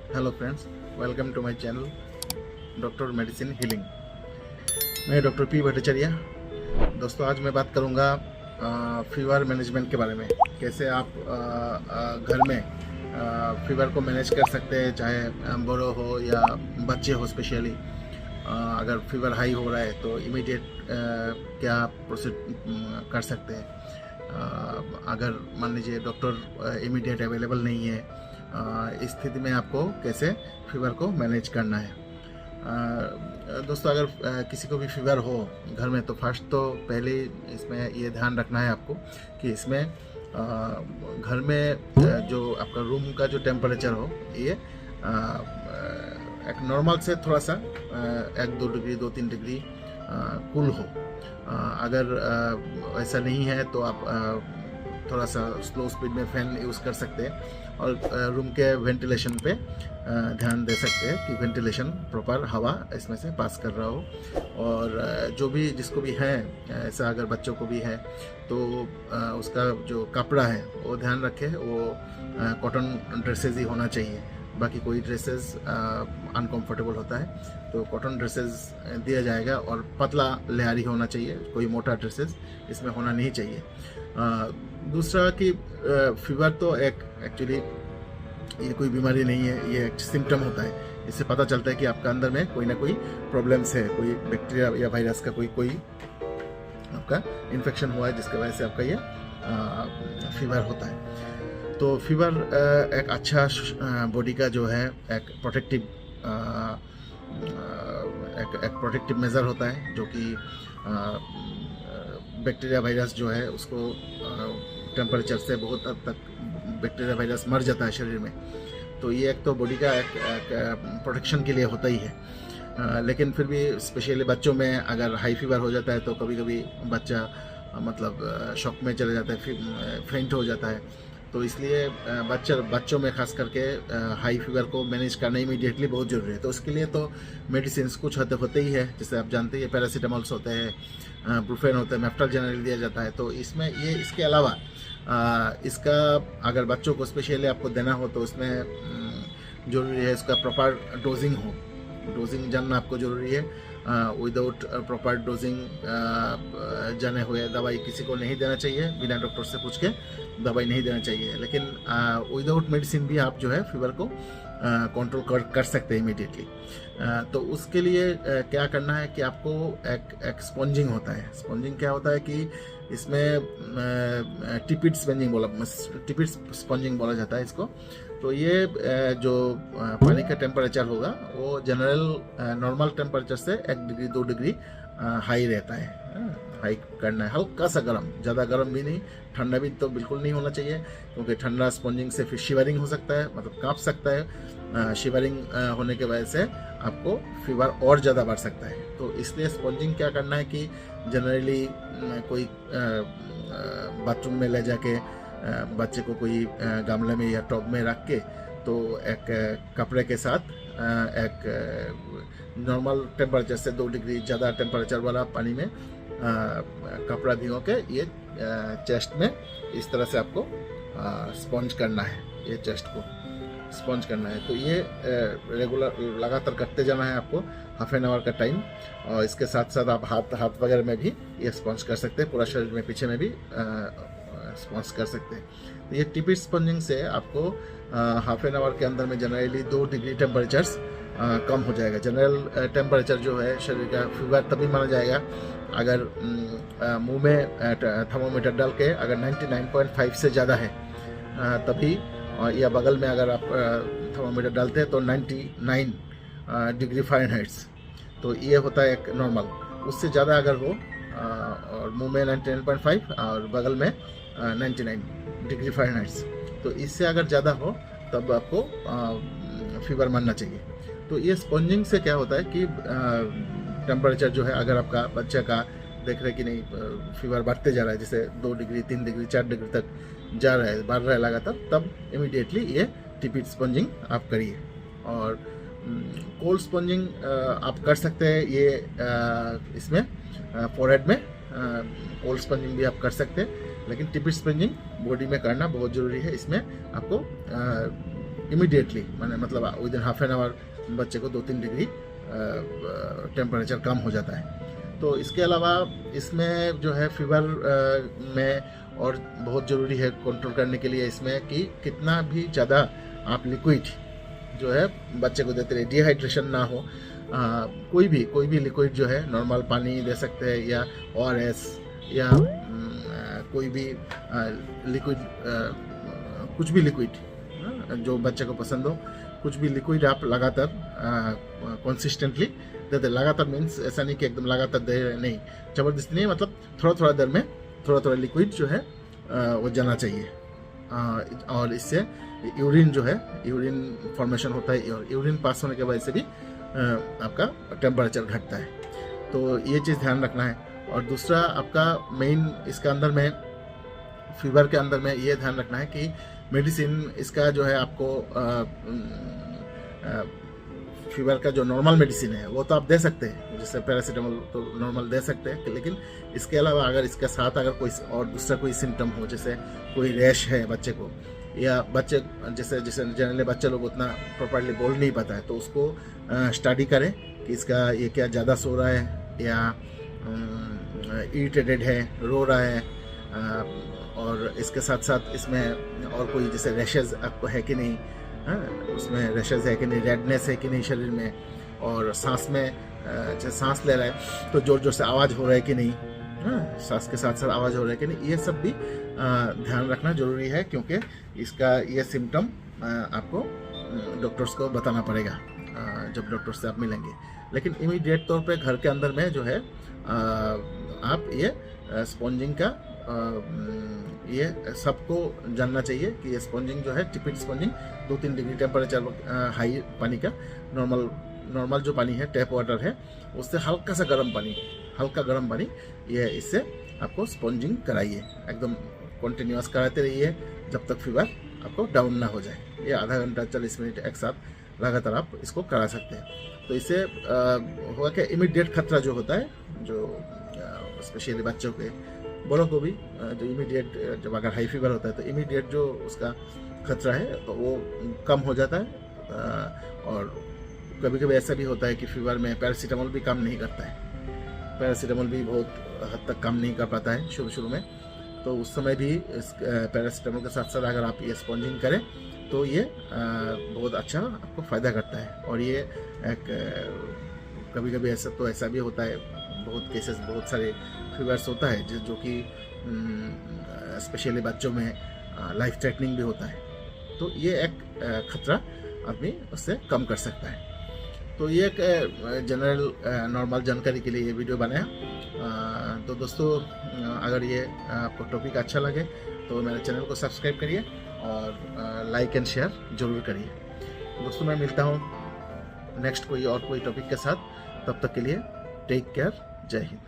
Hello friends, welcome to my channel doctor medicine healing. मैं doctor P Bhattacharya. दोस्तों, आज मैं बात करूंगा फीवर मैनेजमेंट के बारे में। कैसे आप घर में फीवर को मैनेज कर सकते हैं, चाहे बड़ो हो या बच्चे हो। स्पेशली अगर फीवर हाई हो रहा है तो इमीडिएट क्या प्रोसीड कर सकते हैं। अगर मान लीजिए डॉक्टर इमीडिएट अवेलेबल नहीं है, इस स्थिति में आपको कैसे फीवर को मैनेज करना है। दोस्तों, अगर किसी को भी फीवर हो घर में, तो फर्स्ट तो पहले इसमें ये ध्यान रखना है आपको कि इसमें घर में जो आपका रूम का जो टेम्परेचर हो, ये एक नॉर्मल से थोड़ा सा 1-2 डिग्री 2-3 डिग्री कूल हो। अगर ऐसा नहीं है तो आप थोड़ा सा स्लो स्पीड में फैन यूज़ कर सकते हैं और रूम के वेंटिलेशन पे ध्यान दे सकते हैं कि वेंटिलेशन प्रॉपर हवा इसमें से पास कर रहा हो। और जो भी जिसको भी है ऐसा, अगर बच्चों को भी है तो उसका जो कपड़ा है वो ध्यान रखे, वो कॉटन ड्रेसेस ही होना चाहिए। बाकी कोई ड्रेसेस अनकंफर्टेबल होता है तो कॉटन ड्रेसेस दिया जाएगा, और पतला लेयरी होना चाहिए, कोई मोटा ड्रेसेस इसमें होना नहीं चाहिए। दूसरा कि फीवर तो एक एक्चुअली ये कोई बीमारी नहीं है, ये एक सिम्टम होता है। इससे पता चलता है कि आपका अंदर में कोई ना कोई प्रॉब्लम्स है, कोई बैक्टीरिया या वायरस का कोई आपका इन्फेक्शन हुआ है, जिसकी वजह से आपका ये फीवर होता है। तो फीवर एक अच्छा बॉडी का जो है एक प्रोटेक्टिव मेजर होता है, जो कि बैक्टीरिया वायरस जो है उसको टेम्परेचर से बहुत हद तक बैक्टीरिया वायरस मर जाता है शरीर में। तो ये एक तो बॉडी का एक प्रोटेक्शन के लिए होता ही है। लेकिन फिर भी स्पेशली बच्चों में अगर हाई फीवर हो जाता है तो कभी कभी बच्चा मतलब शॉक में चले जाता है, फेंट हो जाता है। तो इसलिए बच्चों में खास करके हाई फीवर को मैनेज करना इमीडिएटली बहुत ज़रूरी है। तो उसके लिए तो मेडिसिन कुछ होते ही है, जैसे आप जानते हैं पैरासीटामॉल्स होते हैं, ब्रूफेन होता है, मेफ्टल जनरली दिया जाता है। तो इसमें ये इसके अलावा इसका अगर बच्चों को स्पेशली आपको देना हो तो उसमें ज़रूरी है इसका प्रॉपर डोजिंग जानना आपको ज़रूरी है। विदाउट प्रॉपर डोजिंग जाने हुए दवाई किसी को नहीं देना चाहिए, बिना डॉक्टर से पूछ के दवाई नहीं देना चाहिए। लेकिन विदाउट मेडिसिन भी आप जो है फीवर को कंट्रोल कर सकते हैं इमीडिएटली। तो उसके लिए क्या करना है कि आपको एक स्पॉन्जिंग होता है। स्पॉन्जिंग क्या होता है कि इसमें टिपिड स्पॉन्जिंग बोला जाता है इसको। तो ये जो पानी का टेम्परेचर होगा वो जनरल नॉर्मल टेम्परेचर से 1 डिग्री 2 डिग्री हाई रहता है। हाई करना है, हल्का सा गर्म, ज़्यादा गर्म भी नहीं, ठंडा भी तो बिल्कुल नहीं होना चाहिए, क्योंकि ठंडा स्पॉन्जिंग से फिर शिवरिंग हो सकता है, मतलब काँप सकता है। शिवरिंग होने के वजह से आपको फीवर और ज़्यादा बढ़ सकता है। तो इसलिए स्पॉन्जिंग क्या करना है कि जनरली कोई बाथरूम में ले जाके बच्चे को कोई गमले में या टब में रख के, तो एक कपड़े के साथ एक नॉर्मल टेम्परेचर से 2 डिग्री ज़्यादा टेम्परेचर वाला पानी में कपड़ा भिगो के ये चेस्ट में इस तरह से आपको स्पॉन्ज करना है, ये चेस्ट को स्पॉन्ज करना है। तो ये रेगुलर लगातार करते जाना है आपको, हाफ एन आवर का टाइम। और इसके साथ साथ आप हाथ वगैरह में भी ये स्पॉन्ज कर सकते हैं, पूरा शरीर में पीछे में भी स्पॉन्ज कर सकते हैं। तो ये टिपिड स्पॉन्जिंग से आपको हाफ एन आवर के अंदर में जनरली 2 डिग्री टेम्परेचर्स कम हो जाएगा। जनरल टेम्परेचर जो है शरीर का फीवर तभी माना जाएगा अगर मुंह में थर्मोमीटर डाल के अगर 99.5 से ज़्यादा है तभी, या बगल में अगर आप थर्मोमीटर डालते हैं तो 99 डिग्री फ़ारेनहाइट्स। तो ये होता है एक नॉर्मल। उससे ज़्यादा अगर हो और मुंह में 99.5 और बगल में 99 डिग्री फ़ारेनहाइट्स, तो इससे अगर ज़्यादा हो तब आपको फीवर मानना चाहिए। तो ये स्पॉन्जिंग से क्या होता है कि टेम्परेचर जो है, अगर आपका बच्चा का देख रहे कि नहीं फीवर बढ़ते जा रहा है, जैसे 2 डिग्री 3 डिग्री 4 डिग्री तक जा रहा है, बढ़ रहा है लगातार, तब इमीडिएटली ये टिपिड स्पॉन्जिंग आप करिए। और कोल्ड स्पॉन्जिंग आप कर सकते हैं, ये इसमें फोरहेड में कोल्ड स्पंजिंग भी आप कर सकते हैं, लेकिन टिपिड स्पंजिंग बॉडी में करना बहुत ज़रूरी है। इसमें आपको इमीडिएटली, मैंने मतलब with in half an hour बच्चे को 2-3 डिग्री टेम्परेचर कम हो जाता है। तो इसके अलावा इसमें जो है फीवर में और बहुत ज़रूरी है कंट्रोल करने के लिए इसमें कि कितना भी ज़्यादा आप लिक्विड जो है बच्चे को देते रहे, डिहाइड्रेशन ना हो। कोई भी लिक्विड जो है नॉर्मल पानी दे सकते हैं या ORS या कोई भी लिक्विड, कुछ भी लिक्विड जो बच्चे को पसंद हो, कुछ भी लिक्विड आप लगातार कंसिस्टेंटली देते। लगातार मीन्स ऐसा नहीं कि एकदम लगातार दे नहीं, ज़बरदस्ती नहीं, मतलब थोड़ा देर में थोड़ा लिक्विड जो है वो जाना चाहिए। और इससे यूरिन जो है, यूरिन फॉर्मेशन होता है और यूरिन पास होने की वजह से भी आपका टेम्परेचर घटता है। तो ये चीज़ ध्यान रखना है। और दूसरा आपका मेन इसके अंदर में फीवर के अंदर में ये ध्यान रखना है कि मेडिसिन इसका जो है आपको फीवर का जो नॉर्मल मेडिसिन है वो तो आप दे सकते हैं, जैसे पैरासीटामोल तो नॉर्मल दे सकते हैं, लेकिन इसके अलावा अगर इसके साथ अगर कोई और दूसरा कोई सिम्टम हो, जैसे कोई रैश है बच्चे को, या बच्चे जैसे जनरली बच्चे लोग उतना प्रॉपर्ली बोल नहीं पाता है, तो उसको स्टडी करें कि इसका ये क्या ज़्यादा सो रहा है या इरिटेटेड है, रो रहा है, और इसके साथ साथ इसमें और कोई जैसे रैशेज आपको है कि नहीं, उसमें रैशेज है कि नहीं, रेडनेस है कि नहीं शरीर में, और सांस में जैसे सांस ले रहा है तो जोर से आवाज़ हो रहा है कि नहीं, सांस के साथ साथ आवाज़ हो रहा है कि नहीं, ये सब भी ध्यान रखना जरूरी है, क्योंकि इसका ये सिम्टम आपको डॉक्टर्स को बताना पड़ेगा जब डॉक्टर से आप मिलेंगे। लेकिन इमीडिएट तौर पे घर के अंदर में जो है आप ये स्पॉन्जिंग का ये सबको जानना चाहिए कि ये स्पॉन्जिंग जो है, टिपिड स्पॉन्जिंग 2-3 डिग्री टेम्परेचर हाई पानी का, नॉर्मल जो पानी है टैप वाटर है उससे हल्का गर्म पानी ये इससे आपको स्पॉन्जिंग कराइए, एकदम कंटिन्यूअस कराते रहिए जब तक फीवर आपको डाउन ना हो जाए। ये आधा घंटा 40 मिनट एक साथ लगातार आप इसको करा सकते हैं। तो इससे होगा कि इमीडिएट खतरा जो होता है, जो स्पेशली बच्चों के, बड़ों को भी, जो इमीडिएट जब अगर हाई फीवर होता है तो इमीडिएट जो उसका खतरा है तो वो कम हो जाता है। और कभी ऐसा भी होता है कि फीवर में पैरासीटामोल भी काम नहीं करता है, पैरासीटामोल भी बहुत हद तक काम नहीं कर पाता है शुरू में, तो उस समय भी इस पैरासीटामोल के साथ साथ अगर आप ये स्पॉन्जिंग करें तो ये बहुत अच्छा आपको फ़ायदा करता है। और ये एक कभी ऐसा भी होता है, बहुत केसेस, बहुत सारे फीवर्स होता है जो कि स्पेशली बच्चों में लाइफ थ्रेटनिंग भी होता है, तो ये एक खतरा आदमी उससे कम कर सकता है। तो ये एक जनरल नॉर्मल जानकारी के लिए ये वीडियो बनाया। तो दोस्तों, अगर ये आपको टॉपिक अच्छा लगे तो मेरे चैनल को सब्सक्राइब करिए और लाइक एंड शेयर जरूर करिए। दोस्तों, मैं मिलता हूँ नेक्स्ट कोई टॉपिक के साथ, तब तक के लिए टेक केयर, जय हिंद।